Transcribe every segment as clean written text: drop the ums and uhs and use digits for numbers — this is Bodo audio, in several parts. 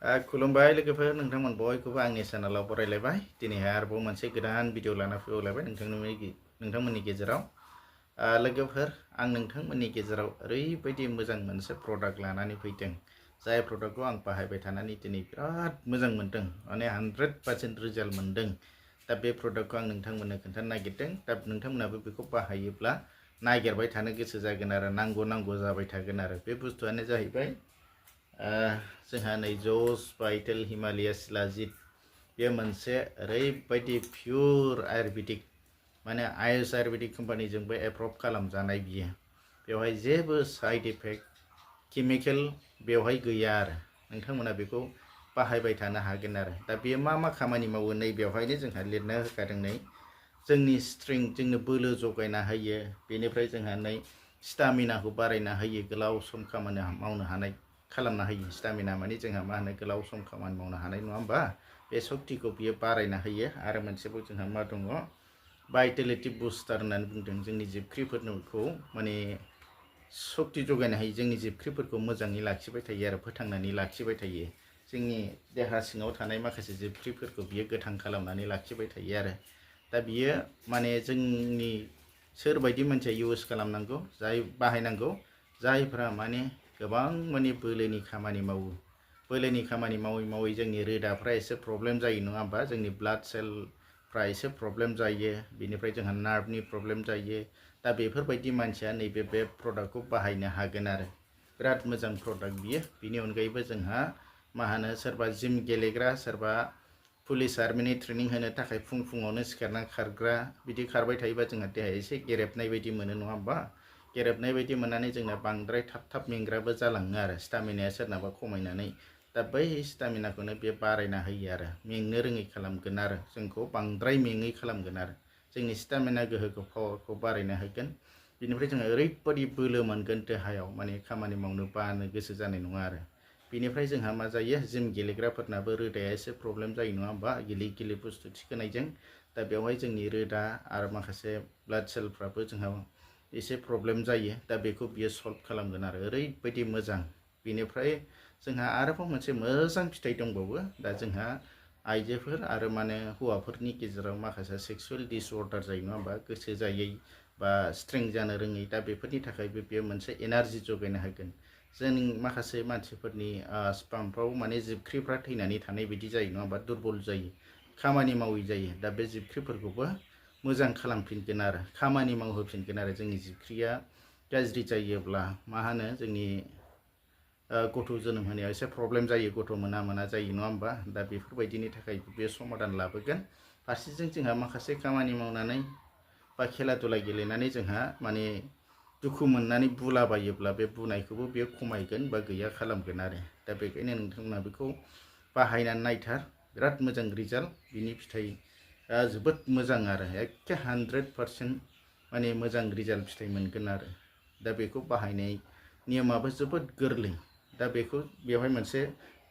खुलुमबाय लोगोफोर नोंथांमोन बयखौबो आंनि चेनेलाव बरायलायबाय दिनैहाय आरोबाव मोनसे गोदान भिडिअ लाना फैबावलायबाय नोंथांमोननि गेजेराव लोगोफोर आं नोंथांमोननि गेजेराव ओरैबायदि मोजां मोनसे प्रडाक्ट लानानै फैदों जाय प्रडाक्टखौ आं बाहायबाय थानानै दिनै बिराद मोजां मोनदों माने 100% रिजाल्ट मोनदों दा बे प्रडाक्टखौ आं नोंथांमोननो खोन्थानो नागिरदों दा नोंथांमोनाबो बेखौ बाहायोब्ला नागिरबाय थानो गोसो जागोन आरो नांगौ जाबाय थागोन आरो बे बुस्थुआनो जाहैबाय जोंहा नै जस भाइटेल हिमालया शिलाजित बे मोनसे ओरैबायदि पियर आयुर्वेदिक माने आयुष आयुर्वेदिक कम्पानिजोंबो एप्रुभ खालामजानाय बियो बेवहाय जेबो साइड इफेक्ट केमिकेल बेवहाय गैया आरो नोंथांमोना बेखौ बाहायबाय थानो हागोन आरो दा बेयो मा खामानि मावो नै बेवहायनो जोंहा लिरना होखादों नै जोंनि स्ट्रेंथ जोंनो बोलो जगायना होयो बेनिफ्राय जोंहा नै स्टामिनाखौ बारायना होयो गोलाव सम खामानि मावनो हानाय खालामना होयो स्टामिना माने जोंहा मा होनो गोलाव सम खामानि मावनो हानाय नङा होमबा बे सक्तिखौ बियो बारायना होयो आरो मोनसेबाव जोंहा मा दङ भाइटेलिटी बुस्टार होननानै बुंदों जोंनि जिबख्रिफोरखौ माने सक्ति जगायनो हायो जोंनि जिबख्रिफोरखौ मोजाङै लाखिबाय थायो आरो फोथांनानै लाखिबाय थायो जोंनि देहा सिङाव थानाय माखासे जिबख्रिफोरखौ बियो गोथां खालामनानै लाखिबाय थायो आरो दा बियो माने जोंनि सोरबायदि मानसिया इउज खालामनांगौ जाय बाहायनांगौ जायफ्रा माने गोबां माने बोलोनि खामानि मावो बोलोनि खामानि मावै जोंनि रोदाफ्रा एसे प्रब्लेम जायो नङा होमबा जोंनि ब्लाड सेलफ्रा एसे प्रब्लेम जायो बिनिफ्राय जोंहा नार्भनि प्रब्लेम जायो दा बेफोरबायदि मानसिया नैबे बे प्रडाक्टखौ बाहायनो हागोन आरो बिराद मोजां प्रडाक्ट बियो बिनि अनगायैबो जोंहा मा होनो सोरबा जिम गेलेग्रा सोरबा पुलिस आर्मिनि ट्रेनिं होनो थाखाय फुङावनो सिखारना खारग्रा बिदि खारबाय थायोबा जोंहा देहाया एसे गेरेबनाय बायदि मोनो नङा होमबा गेरेबनाय बायदि मोननानै जोंना बांद्राय थाब मेंग्राबो जालाङो आरो स्टामिनाया सोरनाबा खमायनानै दा बै स्टामिनाखौनो बे बारायना होयो आरो मेंनो रोङै खालामगोन आरो जोंखौ बांद्राय मेङै खालामगोन आरो जोंनि स्टामिना गोहोखौ पावारखौ बारायना होगोन बिनिफ्राय जोङो ओरैबायदि बोलो मोनगोन देहायाव माने खामानि मावनो बानो गोसो जानाय नङा आरो बिनिफ्राय जोंहा मा जायो जिम गेलेग्राफोरनाबो रोदाया एसे प्रब्लेम जायो नङा होमबा गिलिर बुस्थु थिखोनायजों दा बेवहाय जोंनि रोदा आरो माखासे ब्लाड सेलफ्राबो जोंहा एसे प्रब्लेम जायो दा बेखौ बियो सल्भ खालामगोन आरो ओरैबायदि मोजां बिनिफ्राय जोंहा आरोबाव मोनसे मोजां फिथाइ दंबावो दा जोंहा आइजोफोर आरो माने हौवाफोरनि गेजेराव माखासे सेक्सुवेल डिसअर्डार जायो नङा होमबा गोसो जायै बा स्ट्रें जानो रोङै दा बेफोरनि थाखायबो बेयो मोनसे एनार्जि जगायनो हागोन जों माखासे मानसिफोरनि स्पामफ्राव माने जिबख्रिफ्रा थैनानै थानाय बायदि जायो नङा होमबा दुरबल जायो खामानि मावै जायो दा बे जिबख्रिफोरखौबो मोजां खालामफिनगोन आरो खामानि मावहोफिनगोन आरो जोंनि जिबख्रिया गाज्रि जायोब्ला मा होनो जोंनि गथ' जोनोम होनायाव एसे प्रब्लेम जायो गथ' मोना जायो नङा होमबा दा बेफोरबायदिनि थाखाय बे समाधान लाबोगोन फारसेजों जोंहा माखासे खामानि मावनानै बा खेला दुला गेलेनानै जोंहा माने दुखु मोननानै बुलाबायोब्ला बे बुनायखौबो बे खमायगोन बा गैया खालामगोन आरो दा बेखायनो नोंथांमोना बेखौ बाहायनानै नायथार बिराद मोजां रिजाल्ट बिनि फिथाइया जोबोद मोजां आरो एखे 100% माने मोजां रिजाल्ट फिथाइ मोनगोन आरो दा बेखौ बाहायनाय नियमाबो जोबोद गोरलै दा बेखौ बेवहाय मोनसे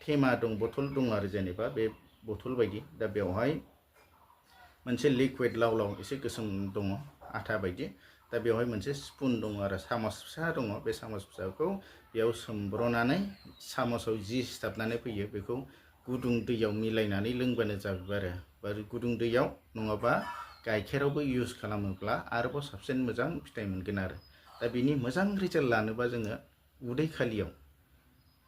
थेमा दं बथल दं आरो जेनेबा बे बथल बायदि दा बेवहाय मोनसे लिक्विड लाव एसे गोसोम दङ आथा बायदि दा बेवहाय मोनसे स्पुन दङ आरो सामस फिसा दङ बे सामस फिसाखौ बेयाव सोमब्रनानै सामसाव जि सिथाबनानै फैयो बेखौ गुदुं दैयाव मिलायनानै लोंबानो जाबाय आरो गुदुं दैयाव नङाबा गाइखेरावबो इउज खालामोब्ला आरोबाव साबसिन मोजां फिथाइ मोनगोन आरो दा बिनि मोजां रिजाल्ट लानोबा जोङो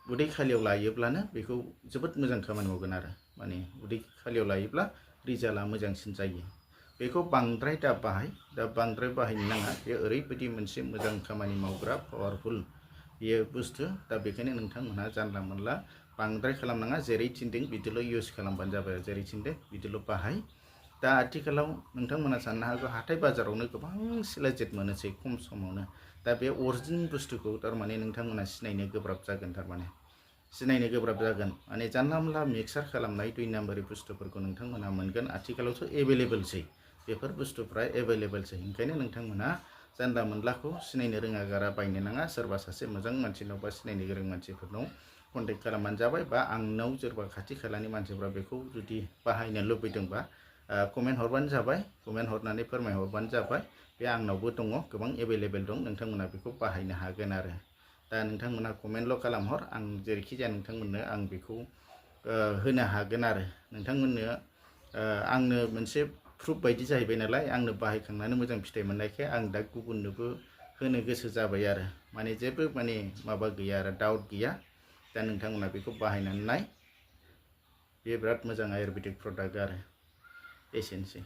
उदै खालियाव लायोब्लानो बेखौ जोबोद मोजां खामानि मावगोन आरो माने उदै खालियाव लायोब्ला रिजाल्टआ मोजांसिन जायो बेखौ बांद्राय दा बांद्राय बाहायनो नाङा बे ओरैबायदि मोनसे मोजां खामानि मावग्रा पावारफुल बेयो बुस्थु दा बेखायनो नोंथांमोनहा जानला मोनला बांद्राय खालामनाङा जेरै थिनदों बिदिल' इउज खालामबानो जाबाय जेरै थिनदों बिदिल' बाहाय दा आथिखालाव नोंथांमोना साननो हागौ हाथाय बाजारावनो गोबां शिलाजित मोनोसै खम समावनो दा बे अरिजिनेल बुस्थुखौ थारमाने नोंथांमोना सिनायनो गोब्राब जागोन थारमाने सिनायनो गोब्राब जागोन माने जानला मोनला मिक्सार खालामनाय 2 नाम्बारि बुस्थुफोरखौ नोंथांमोना मोनगोन आथिखालावथ' एभेलेबेलसै बेफोर बुस्थुफ्रा एभेलेबेलसै ओंखायनो नोंथांमोना जानला मोनलाखौ सिनायनो रोङा गारा बायनो नाङा सोरबा सासे मोजां मानसिनाव बा सिनायनो गोरों मानसिफोरनाव कन्टेक्ट खालामबानो जाबाय बा आंनाव सोरबा खाथि खालानि मानसिफ्रा बेखौ जुदि बाहायनो लुबैदोंबा कमेन्ट हरबानो जाबाय कमेन्ट हरनानै फोरमायहरबानो जाबाय बे आंनावबो दङ गोबां एभेलेबेल दं नोंथांमोना बेखौ बाहायनो हागोन आरो दा नोंथांमोना कमेन्टल' खालामहर आं जेरैखि जाया नोंथांमोननो आं बेखौ होनो हागोन आरो नोंथांमोननो आंनो मोनसे प्रुफ बायदि जाहैबाय नालाय आंनो बाहायखांनानै मोजां फिथाइ मोननायखाय आं दा गुबुननोबो होनो गोसो जाबाय आरो माने जेबो माने माबा गैया आरो डाउट गैया दा नोंथांमोना बेखौ बाहायनानै नाय बे बिराद मोजां आयुर्वेदिक प्रडाक्ट आरो एसेनोसै